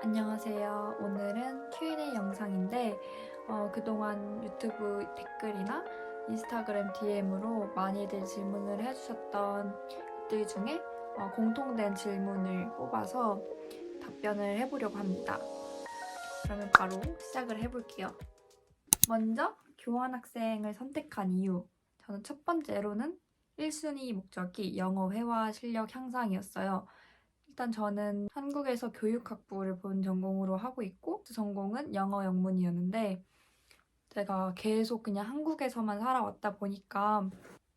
안녕하세요. 오늘은 Q&A 영상인데 그동안 유튜브 댓글이나 인스타그램 DM으로 많이들 질문을 해주셨던 것들 중에 공통된 질문을 뽑아서 답변을 해보려고 합니다. 그러면 바로 시작을 해볼게요. 먼저 교환학생을 선택한 이유. 저는 첫 번째로는 1순위 목적이 영어 회화 실력 향상이었어요. 일단 저는 한국에서 교육학부를 본 전공으로 하고 있고 전공은 영어 영문이었는데 제가 계속 그냥 한국에서만 살아왔다 보니까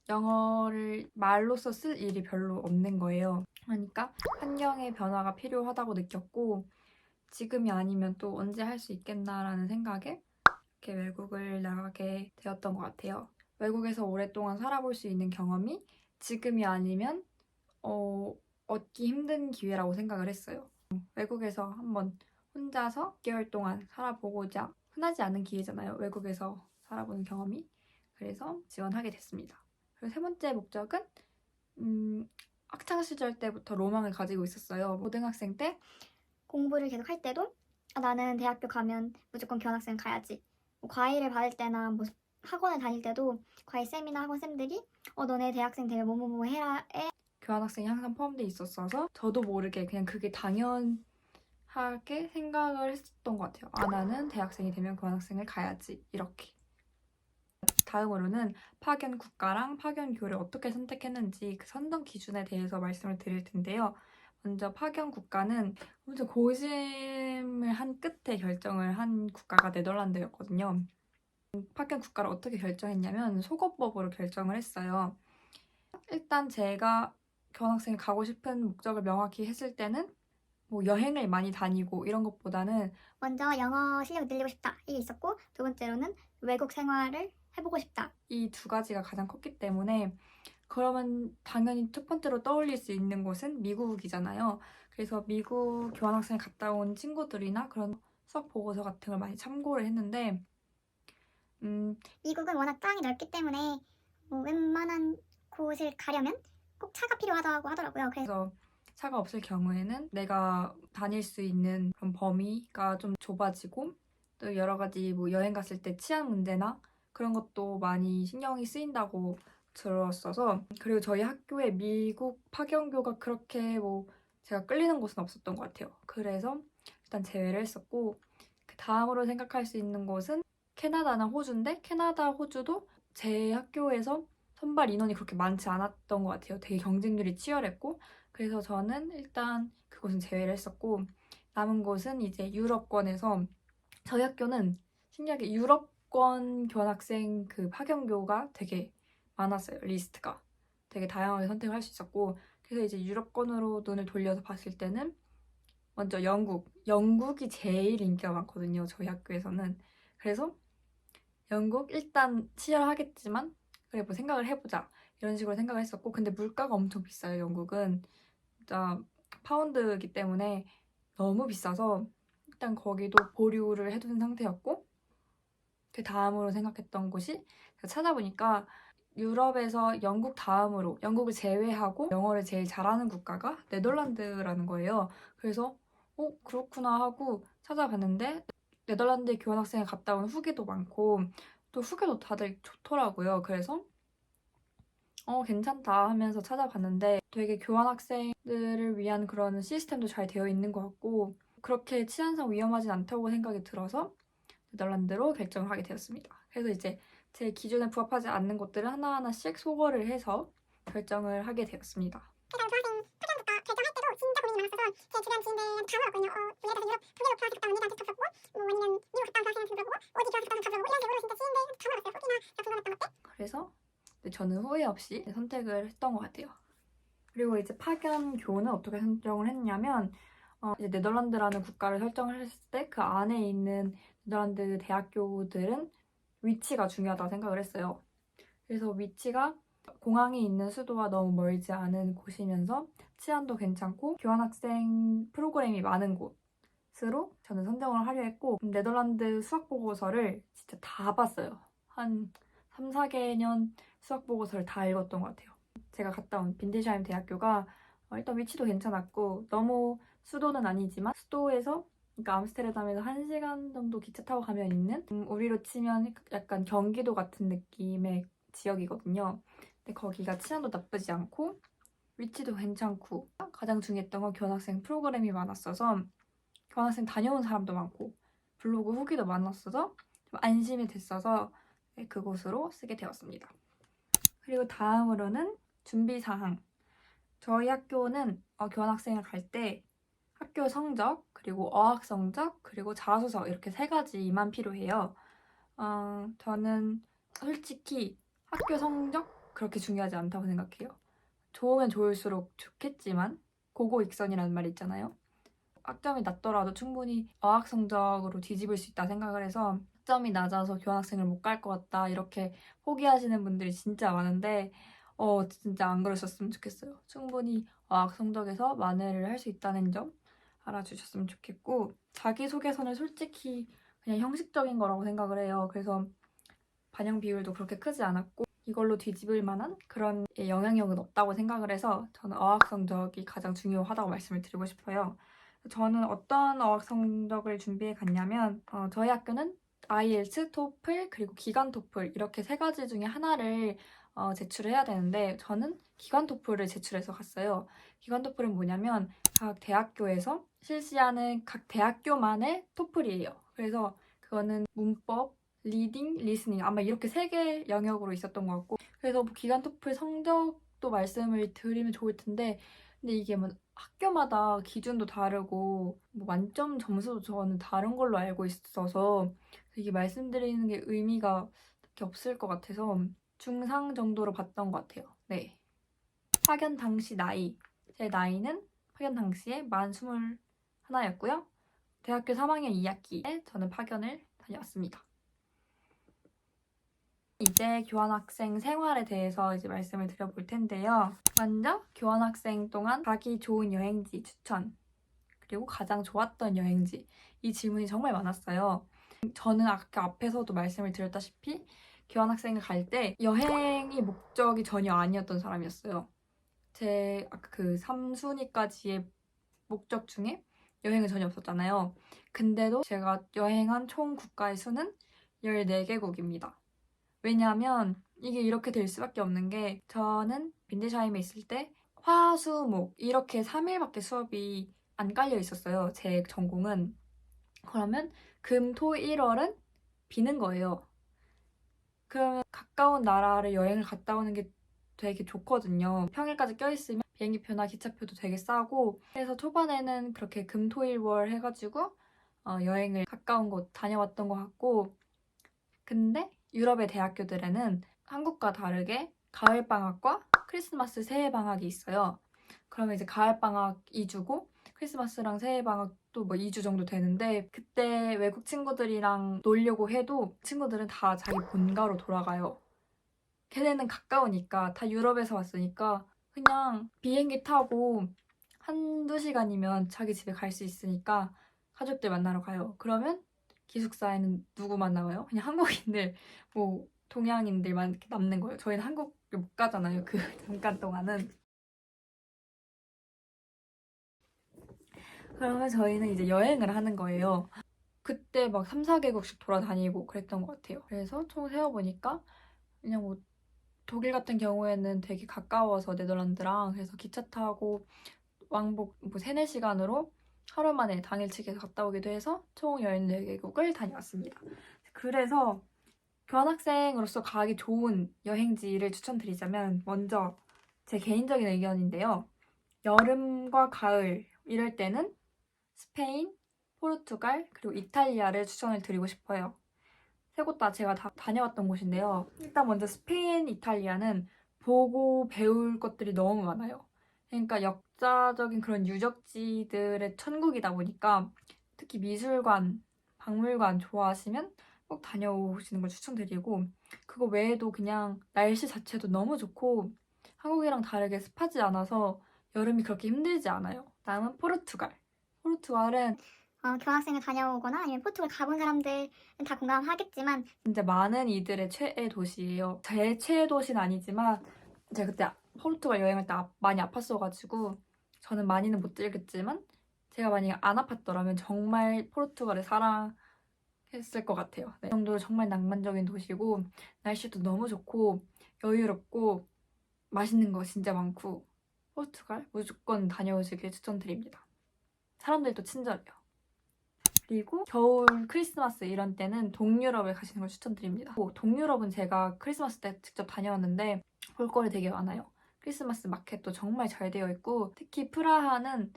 영어를 말로써 쓸 일이 별로 없는 거예요. 그러니까 환경의 변화가 필요하다고 느꼈고 지금이 아니면 또 언제 할 수 있겠나라는 생각에 이렇게 외국을 나가게 되었던 것 같아요. 외국에서 오랫동안 살아볼 수 있는 경험이 지금이 아니면 얻기 힘든 기회라고 생각을 했어요. 외국에서 한번 혼자서 6개월 동안 살아보고자 흔하지 않은 기회잖아요. 외국에서 살아보는 경험이. 그래서 지원하게 됐습니다. 그리고 세 번째 목적은 학창 시절 때부터 로망을 가지고 있었어요. 고등학생 때 공부를 계속 할 때도 나는 대학교 가면 무조건 교환학생 가야지. 뭐 과외를 받을 때나 뭐 학원을 다닐 때도 과외쌤이나 학원쌤들이 너네 대학생 되면 뭐뭐뭐 해라 해. 교환학생이 항상 포함되어 있었어서 저도 모르게 그냥 그게 당연하게 생각을 했었던 것 같아요. 나는 대학생이 되면 교환학생을 가야지. 이렇게. 다음으로는 파견 국가랑 파견 교를 어떻게 선택했는지 그 선정 기준에 대해서 말씀을 드릴 텐데요. 먼저 파견 국가는 엄청 고심을 한 끝에 결정을 한 국가가 네덜란드였거든요. 파견 국가를 어떻게 결정했냐면 속어법으로 결정을 했어요. 일단 제가 교환학생이 가고 싶은 목적을 명확히 했을 때는 뭐 여행을 많이 다니고 이런 것보다는 먼저 영어 실력 늘리고 싶다 이게 있었고, 두 번째로는 외국 생활을 해보고 싶다. 이 두 가지가 가장 컸기 때문에 그러면 당연히 첫 번째로 떠올릴 수 있는 곳은 미국이잖아요. 그래서 미국 교환학생 갔다 온 친구들이나 그런 수업 보고서 같은 걸 많이 참고를 했는데 미국은 워낙 땅이 넓기 때문에 웬만한 곳을 가려면 꼭 차가 필요하다고 하더라고요. 그래서 차가 없을 경우에는 내가 다닐 수 있는 그런 범위가 좀 좁아지고 또 여러 가지 뭐 여행 갔을 때 치안 문제나 그런 것도 많이 신경이 쓰인다고 들었어서 그리고 저희 학교에 미국 파견교가 그렇게 뭐 제가 끌리는 곳은 없었던 것 같아요. 그래서 일단 제외를 했었고 그 다음으로 생각할 수 있는 곳은 캐나다나 호주인데 캐나다, 호주도 제 학교에서 선발 인원이 그렇게 많지 않았던 것 같아요. 되게 경쟁률이 치열했고 그래서 저는 일단 그곳은 제외를 했었고 남은 곳은 이제 유럽권에서 저희 학교는 신기하게 유럽권 교환학생 그 파견교가 되게 많았어요. 리스트가. 되게 다양하게 선택을 할 수 있었고 그래서 이제 유럽권으로 눈을 돌려서 봤을 때는 먼저 영국이 제일 인기가 많거든요. 저희 학교에서는. 그래서 영국 일단 치열하겠지만 그래 뭐 생각을 해보자 이런 식으로 생각을 했었고 근데 물가가 엄청 비싸요. 영국은 진짜 파운드이기 때문에 너무 비싸서 일단 거기도 보류를 해둔 상태였고 그 다음으로 생각했던 곳이 제가 찾아보니까 유럽에서 영국 다음으로 영국을 제외하고 영어를 제일 잘하는 국가가 네덜란드라는 거예요. 그래서 그렇구나 하고 찾아봤는데 네덜란드에 교환학생을 갔다 온 후기도 많고 또 후기도 다들 좋더라고요. 그래서 괜찮다 하면서 찾아봤는데 되게 교환학생들을 위한 그런 시스템도 잘 되어 있는 것 같고 그렇게 치안상 위험하진 않다고 생각이 들어서 네덜란드로 결정을 하게 되었습니다. 그래서 이제 제 기준에 부합하지 않는 곳들을 하나하나씩 소거를 해서 결정을 하게 되었습니다. 제가 교환학생 파견 국가 결정할 때도 진짜 고민이 많았어서 제 주변 지인들한테 다 물어봤거든요. 예를 들어서 유럽 교환학생 갔다 온 애들한테 물어보고 뭐 아니면 미국 갔다 온 교환학생한테 물어보고 어디 교환학생 갔다 온지 물어보고 이런 식으로 진짜 지인들한테 다 물어봤어요. 후기나 제가 궁금했던 것들. 그래서 저는 후회 없이 선택을 했던 것 같아요. 그리고 이제 파견 교는 어떻게 선정을 했냐면 이제 네덜란드라는 국가를 설정을 했을 때 그 안에 있는 네덜란드 대학교들은 위치가 중요하다고 생각을 했어요. 그래서 위치가 공항이 있는 수도와 너무 멀지 않은 곳이면서 치안도 괜찮고 교환학생 프로그램이 많은 곳으로 저는 선정을 하려 했고 네덜란드 수학 보고서를 진짜 다 봤어요. 한 3, 4개년 수학 보고서를 다 읽었던 것 같아요. 제가 갔다 온 빈디샤임 대학교가 일단 위치도 괜찮았고 너무 수도는 아니지만 수도에서 그러니까 암스테르담에서 1시간 정도 기차 타고 가면 있는 우리로 치면 약간 경기도 같은 느낌의 지역이거든요. 근데 거기가 치안도 나쁘지 않고 위치도 괜찮고 가장 중요했던 건 교환학생 프로그램이 많았어서 교환학생 다녀온 사람도 많고 블로그 후기도 많았어서 좀 안심이 됐어서 네, 그곳으로 쓰게 되었습니다. 그리고 다음으로는 준비사항. 저희 학교는 교환학생을 갈 때 학교 성적, 그리고 어학 성적, 그리고 자소서 이렇게 3가지만 필요해요. 저는 솔직히 학교 성적 그렇게 중요하지 않다고 생각해요. 좋으면 좋을수록 좋겠지만 고고익선이라는 말 있잖아요. 학점이 낮더라도 충분히 어학 성적으로 뒤집을 수 있다 생각을 해서 학점이 낮아서 교환학생을 못 갈 것 같다 이렇게 포기하시는 분들이 진짜 많은데 진짜 안 그러셨으면 좋겠어요. 충분히 어학 성적에서 만회를 할 수 있다는 점 알아주셨으면 좋겠고 자기소개서는 솔직히 그냥 형식적인 거라고 생각을 해요. 그래서 반영 비율도 그렇게 크지 않았고 이걸로 뒤집을 만한 그런 영향력은 없다고 생각을 해서 저는 어학 성적이 가장 중요하다고 말씀을 드리고 싶어요. 저는 어떤 어학 성적을 준비해 갔냐면 저희 학교는 IELTS, 토플, 그리고 기간 토플 이렇게 3가지 중에 하나를 제출을 해야 되는데 저는 기간 토플을 제출해서 갔어요. 기간 토플은 뭐냐면 각 대학교에서 실시하는 각 대학교만의 토플이에요. 그래서 그거는 문법, 리딩, 리스닝 아마 이렇게 3개 영역으로 있었던 것 같고 그래서 뭐 기간 토플 성적도 말씀을 드리면 좋을 텐데 근데 이게 뭐 학교마다 기준도 다르고 뭐 만점 점수도 저는 다른 걸로 알고 있어서 이게 말씀드리는 게 의미가 딱히 없을 것 같아서 중상 정도로 봤던 것 같아요. 네. 파견 당시 나이. 제 나이는 파견 당시에 만 21였고요. 대학교 3학년 2학기에 저는 파견을 다녀왔습니다. 이제 교환학생 생활에 대해서 이제 말씀을 드려볼 텐데요. 먼저 교환학생 동안 가기 좋은 여행지 추천, 그리고 가장 좋았던 여행지. 이 질문이 정말 많았어요. 저는 아까 앞에서도 말씀을 드렸다시피 교환학생을 갈 때 여행이 목적이 전혀 아니었던 사람이었어요. 제 아까 그 3순위까지의 목적 중에 여행은 전혀 없었잖아요. 근데도 제가 여행한 총 국가의 수는 14개국입니다. 왜냐하면 이게 이렇게 될 수밖에 없는 게 저는 빈데샤임에 있을 때 화, 수, 목 이렇게 3일밖에 수업이 안 깔려 있었어요. 제 전공은. 그러면 금, 토, 일월은 비는 거예요. 그러면 가까운 나라를 여행을 갔다 오는 게 되게 좋거든요. 평일까지 껴있으면 비행기표나 기차표도 되게 싸고 그래서 초반에는 그렇게 금, 토, 일, 월 해가지고 여행을 가까운 곳 다녀왔던 것 같고 근데 유럽의 대학교들에는 한국과 다르게 가을방학과 크리스마스 새해방학이 있어요. 그러면 이제 가을방학 2주고 크리스마스랑 새해방학도 뭐 2주 정도 되는데 그때 외국 친구들이랑 놀려고 해도 친구들은 다 자기 본가로 돌아가요. 걔네는 가까우니까 다 유럽에서 왔으니까 그냥 비행기 타고 한두 시간이면 자기 집에 갈 수 있으니까 가족들 만나러 가요. 그러면 기숙사에는 누구만 남아요? 그냥 한국인들, 뭐 동양인들만 이렇게 남는 거예요. 저희는 한국을 못 가잖아요. 그 잠깐 동안은. 그러면 저희는 이제 여행을 하는 거예요. 그때 막 3, 4개국씩 돌아다니고 그랬던 것 같아요. 그래서 총 세어보니까 그냥 뭐 독일 같은 경우에는 되게 가까워서 네덜란드랑 그래서 기차 타고 왕복 뭐 3, 4시간으로 하루 만에 당일치기해서 갔다 오기도 해서 총 14개국을 다녀왔습니다. 그래서 교환학생으로서 가기 좋은 여행지를 추천드리자면 먼저 제 개인적인 의견인데요. 여름과 가을 이럴 때는 스페인, 포르투갈, 그리고 이탈리아를 추천을 드리고 싶어요. 3곳 다 제가 다 다녀왔던 곳인데요. 일단 먼저 스페인, 이탈리아는 보고 배울 것들이 너무 많아요. 그러니까 역사적인 그런 유적지들의 천국이다 보니까 특히 미술관, 박물관 좋아하시면 꼭 다녀오시는 걸 추천드리고 그거 외에도 그냥 날씨 자체도 너무 좋고 한국이랑 다르게 습하지 않아서 여름이 그렇게 힘들지 않아요. 다음은 포르투갈. 포르투갈은 교환학생을 다녀오거나 아니면 포르투갈 가본 사람들은 다 공감하겠지만 진짜 많은 이들의 최애 도시예요. 제 최애 도시는 아니지만 제가 그때 포르투갈 여행할 때 많이 아팠어가지고 저는 많이는 못 즐겼지만 제가 만약에 안 아팠더라면 정말 포르투갈을 사랑했을 것 같아요. 네. 그 정도로 정말 낭만적인 도시고 날씨도 너무 좋고 여유롭고 맛있는 거 진짜 많고 포르투갈 무조건 다녀오시길 추천드립니다. 사람들도 친절해요. 그리고 겨울 크리스마스 이런 때는 동유럽을 가시는 걸 추천드립니다. 동유럽은 제가 크리스마스 때 직접 다녀왔는데 볼거리 되게 많아요. 크리스마스 마켓도 정말 잘 되어 있고 특히 프라하는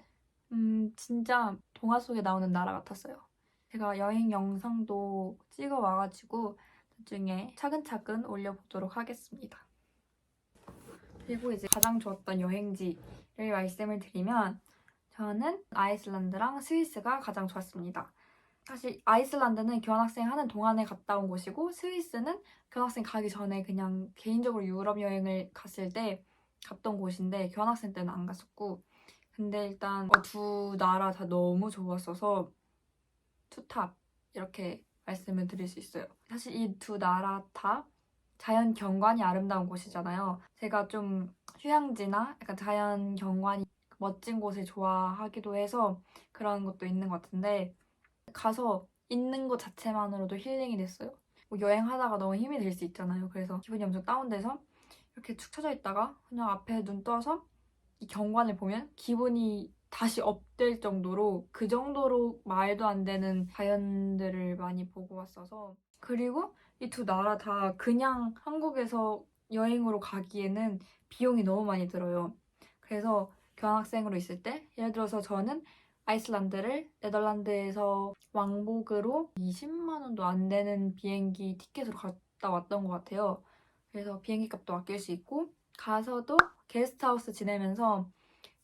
진짜 동화 속에 나오는 나라 같았어요. 제가 여행 영상도 찍어 와가지고 나중에 차근차근 올려보도록 하겠습니다. 그리고 이제 가장 좋았던 여행지를 말씀을 드리면 저는 아이슬란드랑 스위스가 가장 좋았습니다. 사실 아이슬란드는 교환학생 하는 동안에 갔다 온 곳이고 스위스는 교환학생 가기 전에 그냥 개인적으로 유럽 여행을 갔을 때 갔던 곳인데 교환학생 때는 안 갔었고 근데 일단 두 나라 다 너무 좋았어서 투탑 이렇게 말씀을 드릴 수 있어요. 사실 이 두 나라 다 자연 경관이 아름다운 곳이잖아요. 제가 좀 휴양지나 약간 자연 경관이 멋진 곳을 좋아하기도 해서 그런 것도 있는 것 같은데 가서 있는 것 자체만으로도 힐링이 됐어요. 뭐 여행하다가 너무 힘이 들 수 있잖아요. 그래서 기분이 엄청 다운돼서 이렇게 축 처져 있다가 그냥 앞에 눈 떠서 이 경관을 보면 기분이 다시 업될 정도로 그 정도로 말도 안 되는 자연들을 많이 보고 왔어서 그리고 이 두 나라 다 그냥 한국에서 여행으로 가기에는 비용이 너무 많이 들어요. 그래서 교환학생으로 있을 때 예를 들어서 저는 아이슬란드를 네덜란드에서 왕복으로 20만 원도 안 되는 비행기 티켓으로 갔다 왔던 것 같아요. 그래서 비행기 값도 아낄 수 있고 가서도 게스트하우스 지내면서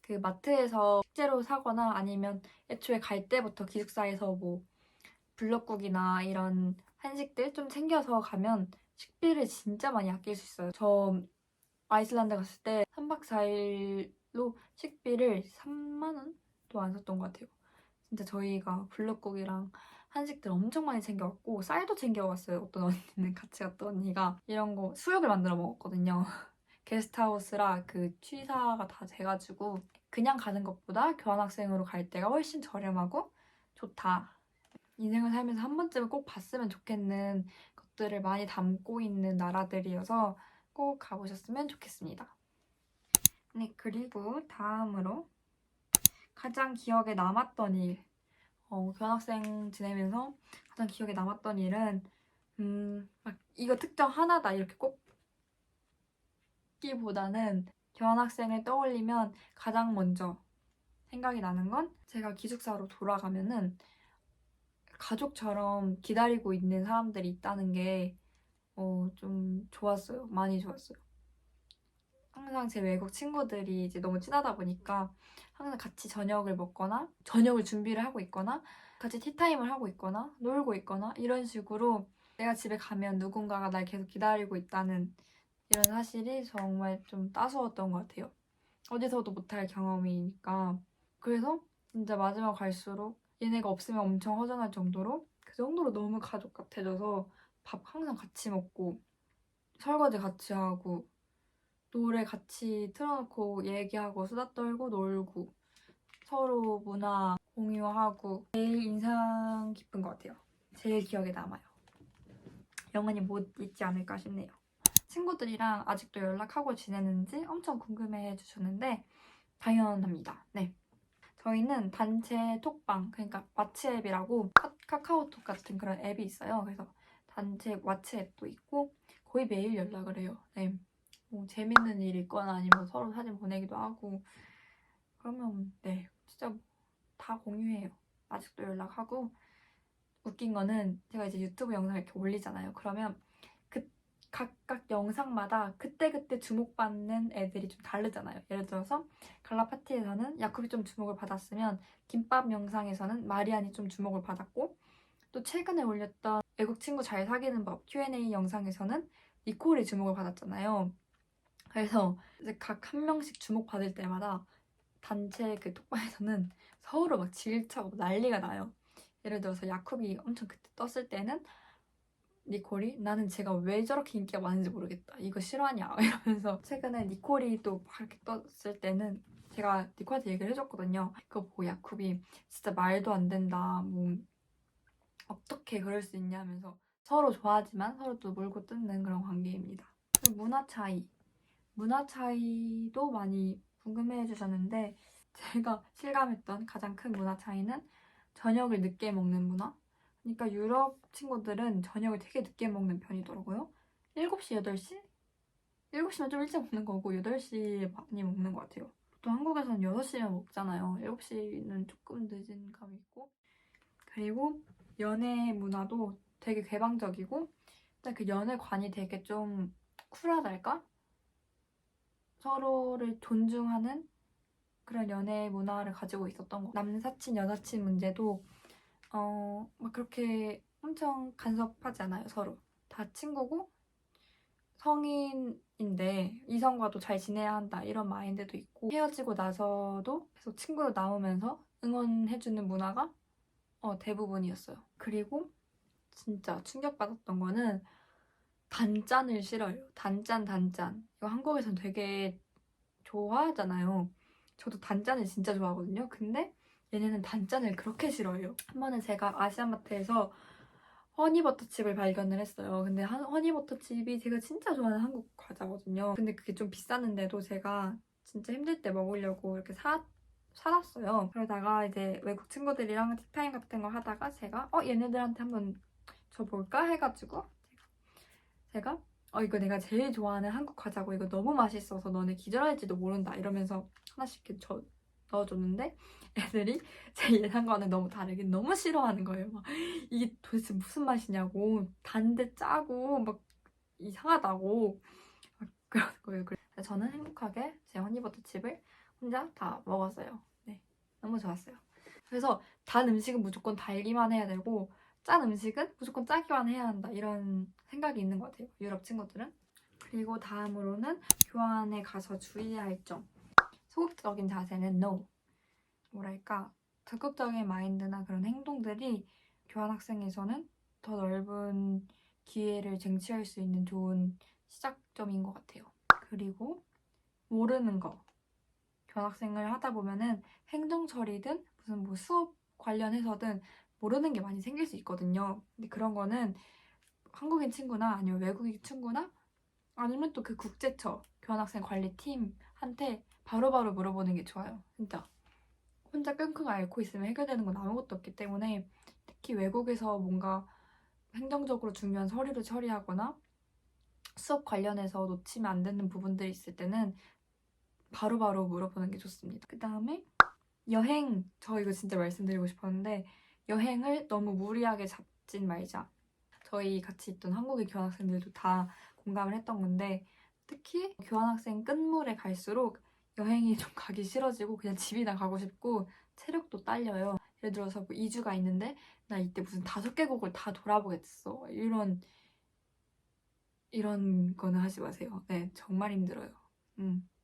그 마트에서 식재료 사거나 아니면 애초에 갈 때부터 기숙사에서 뭐 블럭국이나 이런 한식들 좀 챙겨서 가면 식비를 진짜 많이 아낄 수 있어요. 저 아이슬란드 갔을 때 3박 4일로 식비를 3만 원도 안 썼던 것 같아요. 진짜 저희가 블럭국이랑 한식들 엄청 많이 챙겨왔고 쌀도 챙겨왔어요. 어떤 언니는 같이 갔던 언니가 이런 거 수육을 만들어 먹었거든요. 게스트하우스라 그 취사가 다 돼가지고 그냥 가는 것보다 교환학생으로 갈 때가 훨씬 저렴하고 좋다. 인생을 살면서 한 번쯤은 꼭 봤으면 좋겠는 것들을 많이 담고 있는 나라들이어서 꼭 가보셨으면 좋겠습니다. 네, 그리고 다음으로 가장 기억에 남았던 일. 교환학생 지내면서 가장 기억에 남았던 일은 막 이거 특정 하나다 이렇게 꼽기보다는 교환학생을 떠올리면 가장 먼저 생각이 나는 건 제가 기숙사로 돌아가면은 가족처럼 기다리고 있는 사람들이 있다는 게 좀 좋았어요. 많이 좋았어요. 항상 제 외국 친구들이 이제 너무 친하다 보니까 항상 같이 저녁을 먹거나 저녁을 준비를 하고 있거나 같이 티타임을 하고 있거나 놀고 있거나 이런 식으로 내가 집에 가면 누군가가 날 계속 기다리고 있다는 이런 사실이 정말 좀 따스웠던 것 같아요. 어디서도 못할 경험이니까. 그래서 진짜 마지막 갈수록 얘네가 없으면 엄청 허전할 정도로 그 정도로 너무 가족 같아져서 밥 항상 같이 먹고 설거지 같이 하고 노래 같이 틀어놓고 얘기하고 수다 떨고 놀고 서로 문화 공유하고 제일 인상 깊은 것 같아요. 제일 기억에 남아요. 영원히 못 잊지 않을까 싶네요. 친구들이랑 아직도 연락하고 지내는지 엄청 궁금해 주셨는데 당연합니다. 네. 저희는 단체 톡방, 그러니까 왓츠앱이라고 카카오톡 같은 그런 앱이 있어요. 그래서 단체 왓츠앱도 있고 거의 매일 연락을 해요. 네. 뭐 재밌는 일 있거나 아니면 서로 사진 보내기도 하고 그러면 네 진짜 다 공유해요. 아직도 연락하고 웃긴 거는 제가 이제 유튜브 영상 이렇게 올리잖아요. 그러면 그 각각 영상마다 그때그때 주목받는 애들이 좀 다르잖아요. 예를 들어서 갈라 파티에서는 야쿠비 좀 주목을 받았으면 김밥 영상에서는 마리안이 좀 주목을 받았고 또 최근에 올렸던 외국 친구 잘 사귀는 법 Q&A 영상에서는 니콜이 주목을 받았잖아요. 그래서 이제 각 한 명씩 주목받을 때마다 단체 그 톡방에서는 서로 막 질차고 난리가 나요. 예를 들어서 야쿠비 엄청 그때 떴을 때는 니콜이 나는 제가 왜 저렇게 인기가 많은지 모르겠다. 이거 실화냐? 이러면서 최근에 니콜이 또 막 이렇게 떴을 때는 제가 니코한테 얘기를 해줬거든요. 그거 보고 야쿠비 진짜 말도 안 된다. 뭐 어떻게 그럴 수 있냐 하면서 서로 좋아하지만 서로 또 물고 뜯는 그런 관계입니다. 그리고 문화 차이. 문화 차이도 많이 궁금해 해주셨는데 제가 실감했던 가장 큰 문화 차이는 저녁을 늦게 먹는 문화? 그러니까 유럽 친구들은 저녁을 되게 늦게 먹는 편이더라고요. 7시, 8시? 7시면 좀 일찍 먹는 거고 8시에 많이 먹는 것 같아요. 보통 한국에서는 6시면 먹잖아요. 7시는 조금 늦은 감이 있고. 그리고 연애 문화도 되게 개방적이고 일단 그 연애관이 되게 좀 쿨하달까? 서로를 존중하는 그런 연애 문화를 가지고 있었던 거. 남사친, 여사친 문제도 막 그렇게 엄청 간섭하지 않아요, 서로. 다 친구고 성인인데 이성과도 잘 지내야 한다 이런 마인드도 있고 헤어지고 나서도 계속 친구로 남으면서 응원해주는 문화가 대부분이었어요. 그리고 진짜 충격받았던 거는 단짠을 싫어요. 단짠. 이거 한국에선 되게 좋아하잖아요. 저도 단짠을 진짜 좋아하거든요. 근데 얘네는 단짠을 그렇게 싫어해요. 한 번은 제가 아시안마트에서 허니버터칩을 발견을 했어요. 근데 허니버터칩이 제가 진짜 좋아하는 한국 과자거든요. 근데 그게 좀 비쌌는데도 제가 진짜 힘들 때 먹으려고 이렇게 사놨어요. 그러다가 이제 외국 친구들이랑 티타임 같은 거 하다가 제가 얘네들한테 한번 줘볼까 해가지고 제가 이거 내가 제일 좋아하는 한국 과자고 이거 너무 맛있어서 너네 기절할지도 모른다 이러면서 하나씩 이렇게 넣어줬는데 애들이 제 예상과는 너무 다르게 너무 싫어하는 거예요. 막 이게 도대체 무슨 맛이냐고 단데 짜고 막 이상하다고 막 그러는 거예요. 그래서 저는 행복하게 제 허니버터칩을 혼자 다 먹었어요. 네, 너무 좋았어요. 그래서 단 음식은 무조건 달기만 해야 되고 짠 음식은 무조건 짜기만 해야 한다 이런 생각이 있는 것 같아요. 유럽 친구들은. 그리고 다음으로는 교환에 가서 주의해야 할 점. 소극적인 자세는 no. 뭐랄까 적극적인 마인드나 그런 행동들이 교환학생에서는 더 넓은 기회를 쟁취할 수 있는 좋은 시작점인 것 같아요. 그리고 모르는 거. 교환학생을 하다 보면은 행정 처리든 무슨 뭐 수업 관련해서든 모르는 게 많이 생길 수 있거든요. 근데 그런 거는 한국인 친구나 아니면 외국인 친구나 아니면 또 그 국제처 교환학생 관리팀한테 바로바로 물어보는 게 좋아요. 진짜. 혼자 끙끙 앓고 있으면 해결되는 건 아무것도 없기 때문에 특히 외국에서 뭔가 행정적으로 중요한 서류를 처리하거나 수업 관련해서 놓치면 안 되는 부분들이 있을 때는 바로바로 물어보는 게 좋습니다. 그 다음에 여행, 저 이거 진짜 말씀드리고 싶었는데 여행을 너무 무리하게 잡진 말자. 저희 같이 있던 한국인 교환학생들도 다 공감을 했던 건데 특히 교환학생 끝물에 갈수록 여행이 좀 가기 싫어지고 그냥 집이나 가고 싶고 체력도 딸려요. 예를 들어서 뭐 2주가 있는데 나 이때 무슨 5개국을 다 돌아보겠어. 이런 거는 하지 마세요. 네, 정말 힘들어요.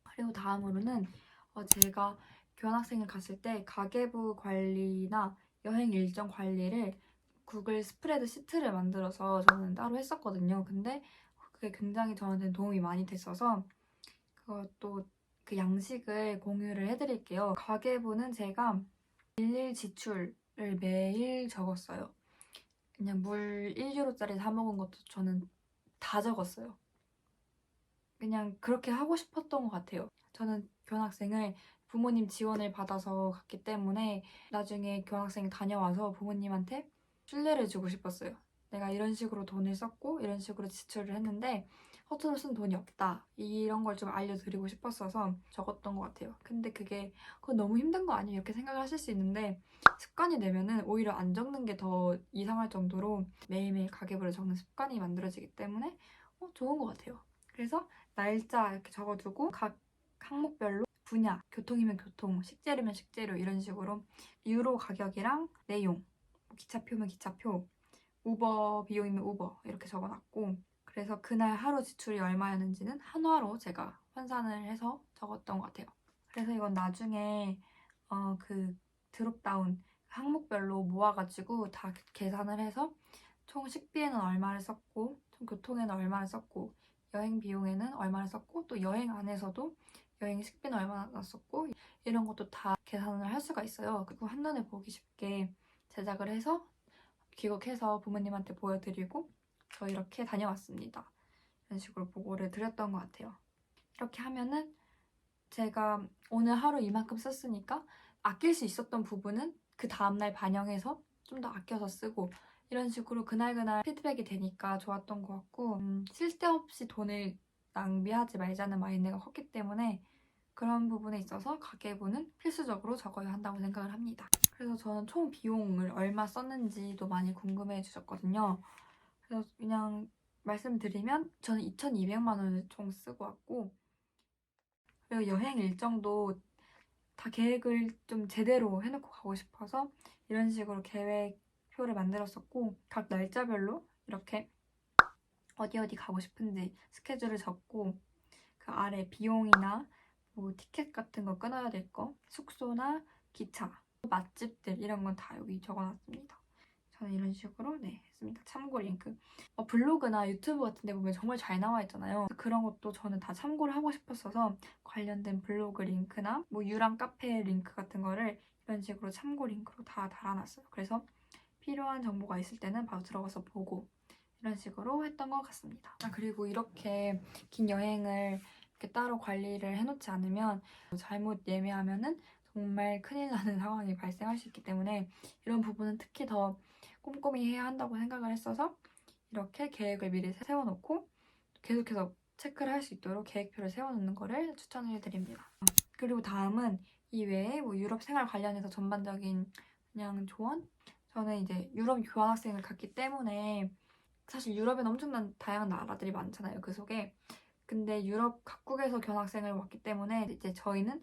그리고 다음으로는 제가 교환학생을 갔을 때 가계부 관리나 여행 일정 관리를 구글 스프레드 시트를 만들어서 저는 따로 했었거든요. 근데 그게 굉장히 저한테는 도움이 많이 됐어서 그것도 그 양식을 공유를 해드릴게요. 가계부는 제가 일일 지출을 매일 적었어요. 그냥 물 1유로짜리 사 먹은 것도 저는 다 적었어요. 그냥 그렇게 하고 싶었던 것 같아요. 저는 교환학생을 부모님 지원을 받아서 갔기 때문에 나중에 교환학생 다녀와서 부모님한테 신뢰를 주고 싶었어요. 내가 이런 식으로 돈을 썼고 이런 식으로 지출을 했는데 허투루 쓴 돈이 없다. 이런 걸 좀 알려드리고 싶었어서 적었던 것 같아요. 근데 그건 너무 힘든 거 아니에요? 이렇게 생각을 하실 수 있는데 습관이 되면은 오히려 안 적는 게 더 이상할 정도로 매일매일 가계부를 적는 습관이 만들어지기 때문에 좋은 것 같아요. 그래서 날짜 이렇게 적어두고 각 항목별로 분야, 교통이면 교통, 식재료면 식재료 이런 식으로 유로 가격이랑 내용, 뭐 기차표면 기차표, 우버 비용이면 우버 이렇게 적어놨고 그래서 그날 하루 지출이 얼마였는지는 한화로 제가 환산을 해서 적었던 것 같아요. 그래서 이건 나중에 그 드롭다운 항목별로 모아가지고 다 계산을 해서 총 식비에는 얼마를 썼고 총 교통에는 얼마를 썼고 여행 비용에는 얼마를 썼고 또 여행 안에서도 여행 식비는 얼마나 났었고 이런 것도 다 계산을 할 수가 있어요. 그리고 한눈에 보기 쉽게 제작을 해서 귀국해서 부모님한테 보여드리고 저 이렇게 다녀왔습니다. 이런 식으로 보고를 드렸던 것 같아요. 이렇게 하면은 제가 오늘 하루 이만큼 썼으니까 아낄 수 있었던 부분은 그 다음날 반영해서 좀 더 아껴서 쓰고 이런 식으로 그날그날 피드백이 되니까 좋았던 것 같고 쓸데없이 돈을 낭비하지 말자는 마인드가 컸기 때문에 그런 부분에 있어서 가계부는 필수적으로 적어야 한다고 생각을 합니다. 그래서 저는 총 비용을 얼마 썼는지도 많이 궁금해 주셨거든요. 그래서 그냥 말씀드리면 저는 2,200만 원을 총 쓰고 왔고 그리고 여행 일정도 다 계획을 좀 제대로 해놓고 가고 싶어서 이런 식으로 계획표를 만들었었고 각 날짜별로 이렇게 어디 어디 가고 싶은지 스케줄을 적고 그 아래 비용이나 뭐 티켓 같은 거 끊어야 될 거, 숙소나 기차, 맛집들 이런 건 다 여기 적어놨습니다. 저는 이런 식으로 했습니다. 참고 링크. 블로그나 유튜브 같은 데 보면 정말 잘 나와 있잖아요. 그런 것도 저는 다 참고를 하고 싶었어서 관련된 블로그 링크나 뭐 유랑 카페 링크 같은 거를 이런 식으로 참고 링크로 다 달아놨어요. 그래서 필요한 정보가 있을 때는 바로 들어가서 보고 이런 식으로 했던 것 같습니다. 그리고 이렇게 긴 여행을 이렇게 따로 관리를 해놓지 않으면 잘못 예매하면은 정말 큰일 나는 상황이 발생할 수 있기 때문에 이런 부분은 특히 더 꼼꼼히 해야 한다고 생각을 했어서 이렇게 계획을 미리 세워놓고 계속해서 체크를 할 수 있도록 계획표를 세워놓는 거를 추천을 드립니다. 그리고 다음은 이외에 뭐 유럽 생활 관련해서 전반적인 그냥 조언? 저는 이제 유럽 교환학생을 갔기 때문에 사실 유럽에는 엄청난 다양한 나라들이 많잖아요. 그 속에. 근데 유럽 각국에서 교환학생을 왔기 때문에 이제 저희는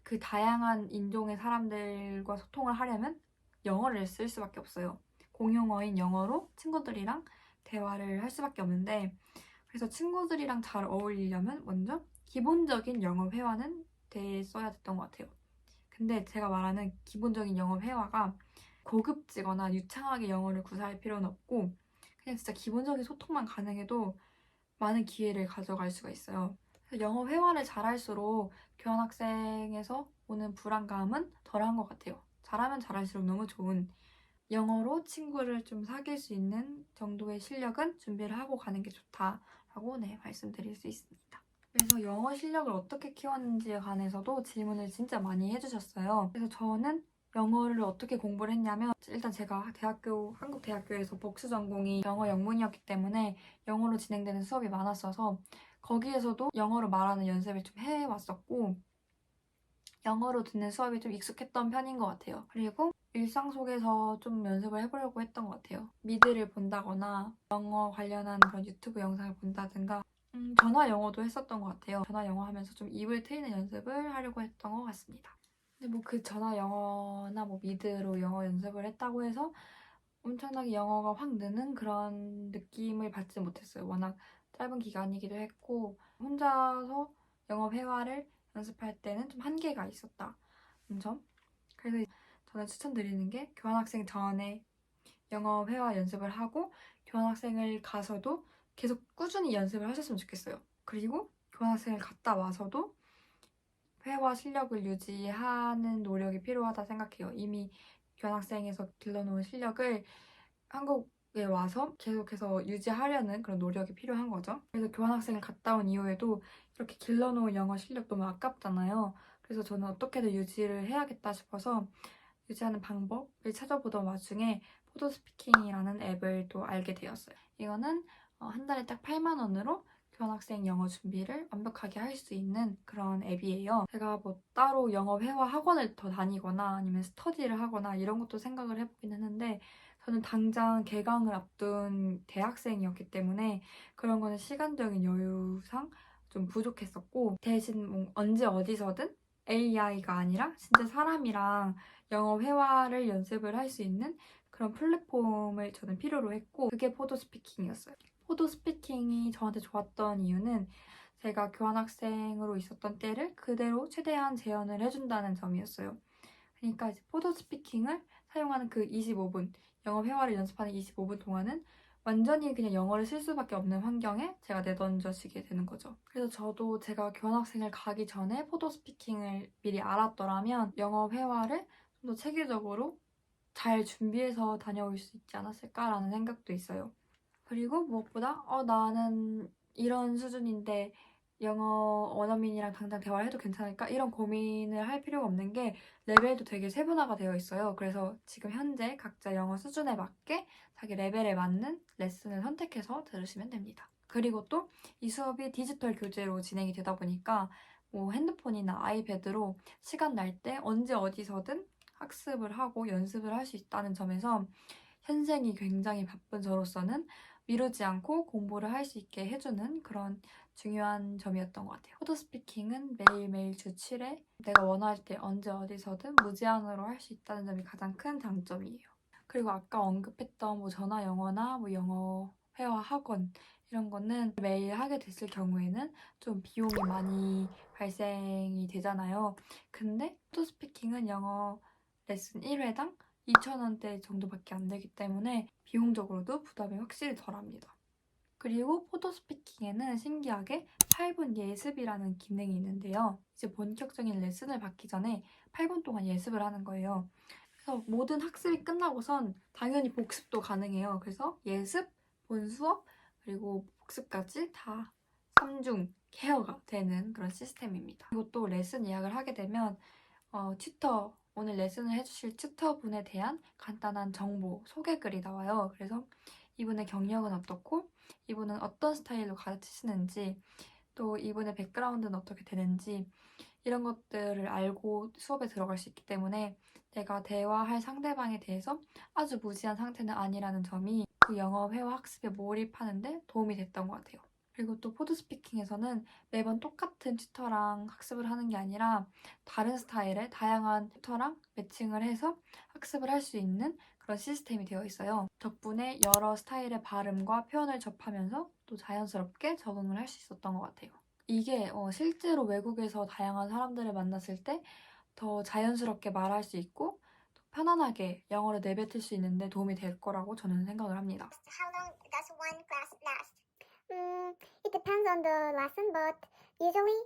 그 다양한 인종의 사람들과 소통을 하려면 영어를 쓸 수밖에 없어요. 공용어인 영어로 친구들이랑 대화를 할 수밖에 없는데 그래서 친구들이랑 잘 어울리려면 먼저 기본적인 영어 회화는 써야 됐던 것 같아요. 근데 제가 말하는 기본적인 영어 회화가 고급지거나 유창하게 영어를 구사할 필요는 없고 그냥 진짜 기본적인 소통만 가능해도 많은 기회를 가져갈 수가 있어요. 그래서 영어 회화를 잘할수록 교환학생에서 오는 불안감은 덜한 것 같아요. 잘하면 잘할수록 너무 좋은 영어로 친구를 좀 사귈 수 있는 정도의 실력은 준비를 하고 가는 게 좋다라고 말씀드릴 수 있습니다. 그래서 영어 실력을 어떻게 키웠는지에 관해서도 질문을 진짜 많이 해주셨어요. 그래서 저는 영어를 어떻게 공부를 했냐면 일단 제가 한국 대학교에서 복수 전공이 영어 영문이었기 때문에 영어로 진행되는 수업이 많았어서 거기에서도 영어로 말하는 연습을 좀 해왔었고 영어로 듣는 수업이 좀 익숙했던 편인 것 같아요. 그리고 일상 속에서 좀 연습을 해보려고 했던 것 같아요. 미드를 본다거나 영어 관련한 그런 유튜브 영상을 본다든가 전화 영어도 했었던 것 같아요. 전화 영어 하면서 좀 입을 트이는 연습을 하려고 했던 것 같습니다. 근데 뭐 그 전화 영어나 뭐 미드로 영어 연습을 했다고 해서 엄청나게 영어가 확 느는 그런 느낌을 받지 못했어요. 워낙 짧은 기간이기도 했고 혼자서 영어 회화를 연습할 때는 좀 한계가 있었다는 점. 그래서 저는 추천드리는 게 교환학생 전에 영어 회화 연습을 하고 교환학생을 가서도 계속 꾸준히 연습을 하셨으면 좋겠어요. 그리고 교환학생을 갔다 와서도 회화 실력을 유지하는 노력이 필요하다 생각해요. 이미 교환학생에서 길러놓은 실력을 한국에 와서 계속해서 유지하려는 그런 노력이 필요한 거죠. 그래서 교환학생을 갔다 온 이후에도 이렇게 길러놓은 영어 실력 너무 아깝잖아요. 그래서 저는 어떻게든 유지를 해야겠다 싶어서 유지하는 방법을 찾아보던 와중에 포도스피킹이라는 앱을 또 알게 되었어요. 이거는 한 달에 딱 8만 원으로 교환학생 영어 준비를 완벽하게 할 수 있는 그런 앱이에요. 제가 뭐 따로 영어 회화 학원을 더 다니거나 아니면 스터디를 하거나 이런 것도 생각을 해보긴 했는데 저는 당장 개강을 앞둔 대학생이었기 때문에 그런 거는 시간적인 여유상 좀 부족했었고 대신 뭐 언제 어디서든 AI가 아니라 진짜 사람이랑 영어 회화를 연습을 할 수 있는 그런 플랫폼을 저는 필요로 했고 그게 포도스피킹이었어요. 포도스피킹이 저한테 좋았던 이유는 제가 교환학생으로 있었던 때를 그대로 최대한 재현을 해준다는 점이었어요. 그러니까 이제 포도스피킹을 사용하는 그 25분, 영어 회화를 연습하는 25분 동안은 완전히 그냥 영어를 쓸 수밖에 없는 환경에 제가 내던져지게 되는 거죠. 그래서 저도 제가 교환학생을 가기 전에 포도 스피킹을 미리 알았더라면 영어 회화를 좀 더 체계적으로 잘 준비해서 다녀올 수 있지 않았을까라는 생각도 있어요. 그리고 무엇보다 나는 이런 수준인데 영어 원어민이랑 당장 대화를 해도 괜찮을까? 이런 고민을 할 필요가 없는 게 레벨도 되게 세분화가 되어 있어요. 그래서 지금 현재 각자 영어 수준에 맞게 자기 레벨에 맞는 레슨을 선택해서 들으시면 됩니다. 그리고 또 이 수업이 디지털 교재로 진행이 되다 보니까 뭐 핸드폰이나 아이패드로 시간 날 때 언제 어디서든 학습을 하고 연습을 할 수 있다는 점에서 현생이 굉장히 바쁜 저로서는 미루지 않고 공부를 할 수 있게 해주는 그런 중요한 점이었던 것 같아요. 포도 스피킹은 매일매일 주 7회 내가 원할 때 언제 어디서든 무제한으로 할 수 있다는 점이 가장 큰 장점이에요. 그리고 아까 언급했던 뭐 전화 영어나 뭐 영어 회화 학원 이런 거는 매일 하게 됐을 경우에는 좀 비용이 많이 발생이 되잖아요. 근데 포도 스피킹은 영어 레슨 1회당 2,000원대 정도밖에 안 되기 때문에 비용적으로도 부담이 확실히 덜합니다. 그리고 포도 스피킹에는 신기하게 8분 예습이라는 기능이 있는데요. 이제 본격적인 레슨을 받기 전에 8분 동안 예습을 하는 거예요. 그래서 모든 학습이 끝나고선 당연히 복습도 가능해요. 그래서 예습, 본 수업, 그리고 복습까지 다 3중 케어가 되는 그런 시스템입니다. 그리고 또 레슨 예약을 하게 되면 튜터, 오늘 레슨을 해주실 튜터분에 대한 간단한 정보, 소개글이 나와요. 그래서 이분의 경력은 어떻고, 이분은 어떤 스타일로 가르치시는지, 또 이분의 백그라운드는 어떻게 되는지, 이런 것들을 알고 수업에 들어갈 수 있기 때문에 내가 대화할 상대방에 대해서 아주 무지한 상태는 아니라는 점이 그 영어 회화 학습에 몰입하는데 도움이 됐던 것 같아요. 그리고 또 포드 스피킹에서는 매번 똑같은 튜터랑 학습을 하는 게 아니라 다른 스타일의 다양한 튜터랑 매칭을 해서 학습을 할 수 있는 그런 시스템이 되어 있어요. 덕분에 여러 스타일의 발음과 표현을 접하면서 또 자연스럽게 적응을 할 수 있었던 것 같아요. 이게 실제로 외국에서 다양한 사람들을 만났을 때 더 자연스럽게 말할 수 있고 더 편안하게 영어를 내뱉을 수 있는데 도움이 될 거라고 저는 생각을 합니다. How long does one class last? It depends on the lesson, but usually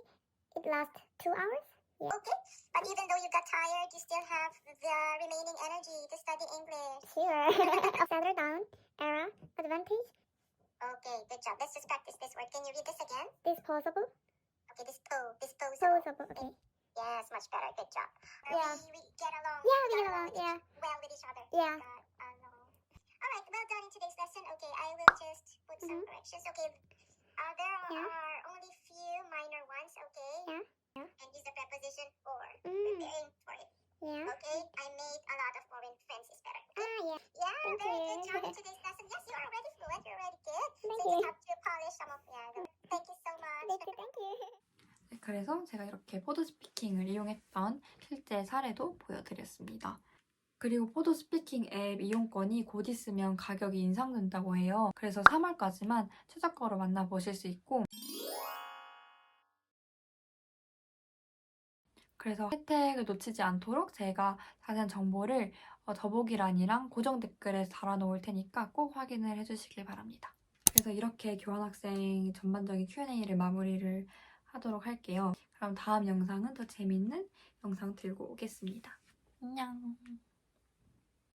it lasts 2 hours. Yeah. Okay, but even though you got tired, you still have the remaining energy to study English. Sure. Settle down, era, advantage. Okay, good job. Let's just practice this word. Can you read this again? Disposable. Okay, disposable. Okay. Yes, much better. Good job. Yeah. We get along. Yeah, we get along, yeah. Well with each other. Yeah. Got along. All right, well done in today's lesson. Okay, I will just put some corrections. Okay, there are only few minor ones. Okay. Yeah. And use the preposition for preparing for it. Yeah. Okay, I made a lot of foreign friends. Is better. Okay? Yeah. Yeah, Thank very you. good job in today's lesson. Yes, you are already fluent. You're already good. Thank So you. just have to polish some of Thank you so much. Thank you. 네, 그래서 제가 이렇게 포드 스피킹을 이용했던 실제 사례도 보여드렸습니다. 그리고 포드 스피킹 앱 이용권이 곧 있으면 가격이 인상된다고 해요. 그래서 3월까지만 최저가로 만나보실 수 있고 그래서 혜택을 놓치지 않도록 제가 자세한 정보를 더보기란이랑 고정 댓글에 달아놓을 테니까 꼭 확인을 해주시길 바랍니다. 그래서 이렇게 교환학생 전반적인 Q&A를 마무리를 하도록 할게요. 그럼 다음 영상은 더 재밌는 영상 들고 오겠습니다. 안녕!